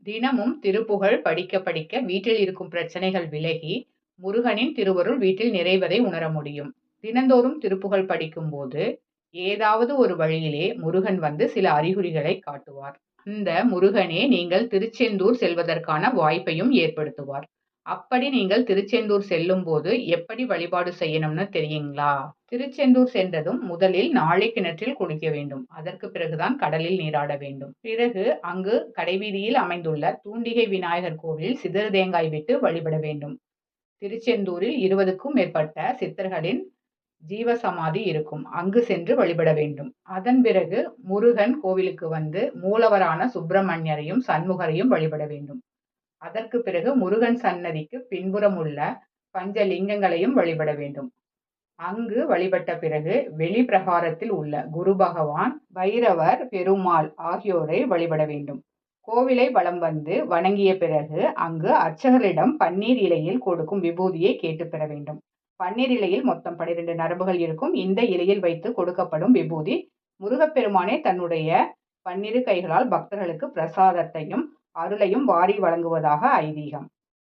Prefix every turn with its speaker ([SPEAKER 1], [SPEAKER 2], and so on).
[SPEAKER 1] தினமும் திருப்புகழ் படிக்க படிக்க வீட்டில் இருக்கும் பிரச்சனைகள் விலகி, முருகனின் திருவருள் வீட்டில் நிறைவதை உணர முடியும். தினந்தோறும் திருப்புகழ் படிக்கும்போது, ஏதாவது ஒரு வழியிலே முருகன் வந்து சில அறிகுறிகளை காட்டுவார். அந்த முருகனே நீங்கள் திருச்செந்தூர் செல்வதற்கான வாய்ப்பையும் ஏற்படுத்துவார். அப்படி நீங்கள் திருச்செந்தூர் செல்லும்போது எப்படி வழிபாடு செய்யணும்னு தெரியுங்களா? திருச்செந்தூர் சென்றதும் முதலில் நாழி கிணற்றில் குளிக்க வேண்டும். அதற்கு பிறகுதான் கடலில் நீராட வேண்டும். பிறகு அங்கு கடைவீதியில் அமைந்துள்ள தூண்டிகை விநாயகர் கோவிலில் சிதறு தேங்காய் விட்டு வழிபட வேண்டும். திருச்செந்தூரில் 20க்கும் மேற்பட்ட சித்தர்களின் ஜீவசமாதி இருக்கும். அங்கு சென்று வழிபட வேண்டும். அதன் பிறகு முருகன் கோவிலுக்கு வந்து மூலவரான சுப்பிரமணியரையும் சண்முகரையும் வழிபட வேண்டும். அதற்கு பிறகு முருகன் சன்னதிக்கு பின்புறம் உள்ள பஞ்சலிங்கங்களையும் வழிபட வேண்டும். அங்கு வழிபட்ட பிறகு வெளி பிரகாரத்தில் உள்ள குரு பகவான், பைரவர், பெருமாள் ஆகியோரை வழிபட வேண்டும். கோவிலை வலம் வந்து வணங்கிய பிறகு அங்கு அர்ச்சகரிடம் பன்னீர் இலையில் கொடுக்கும் விபூதியை கேட்டு பெற வேண்டும். பன்னீர் இலையில் மொத்தம் 12 நரம்புகள் இருக்கும். இந்த இலையில் வைத்து கொடுக்கப்படும் விபூதி முருகப்பெருமானே தன்னுடைய 12 கைகளால் பக்தர்களுக்கு பிரசாதத்தையும் அருளையும் வாரி வழங்குவதாக ஐதீகம்.